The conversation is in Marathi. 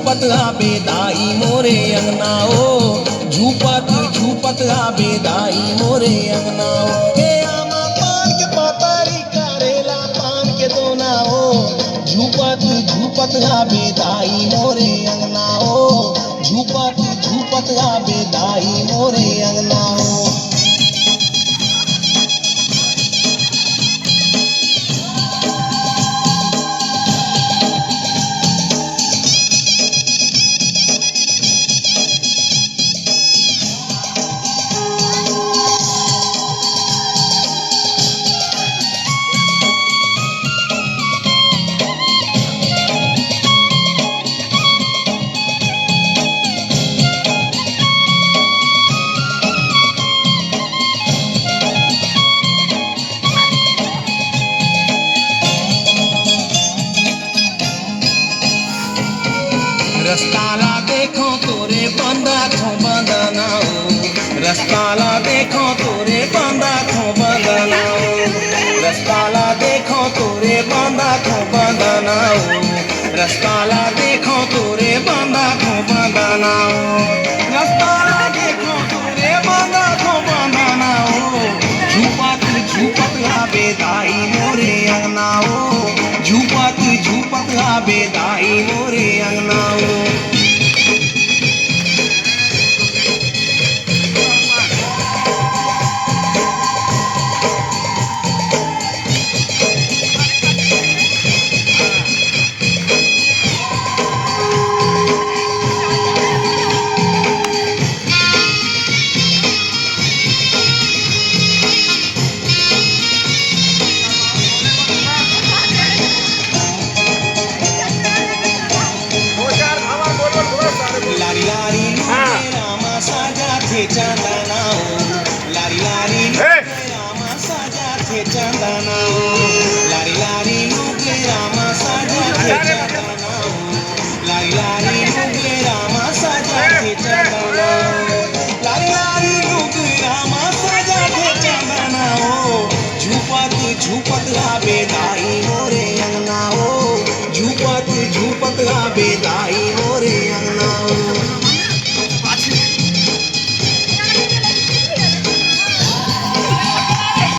झूपत आबे दाई मोरे अंगना ओ, झूपत झूपत आबे दाई मोरे अंगना ओ। हे आमा पान के पातारी करेला पान के दोना ओ, झूपत झूपत आबे दाई मोरे अंगना ओ, झूपत झूपत आबे दाई मोरे अंगना ओ। रस्ताला देखो तोरे बंदा खो बंदना हो, रस्ताला देखो तोरे बंदा खो बंदना हो, रस्ताला देखो तोरे बंदा खो बंदना हो, रस्ताला देखो तोरे बंदा खो बंदना हो, रस्ताला देखो तोरे बंदा खो बंदना हो। झूपत झूपत आबे दाई मोरे अंगना हो, झूपत झूपत आबे दाई मोरे अंगना हो। लारी लारी लूटे रामा साजा थे चंदना हो, लारी लारी लूटे रामा साजा थे चंदना हो, लारी लारी लूटे रामा साजा थे चंदना हो, लारी लारी लूटे रामा साजा थे चंदना हो, लारी लारी लूटे रामा साजा थे चंदना हो। झूपत झूपत आबे दाई मोरे अंगना हो, झूपत झूपत आबे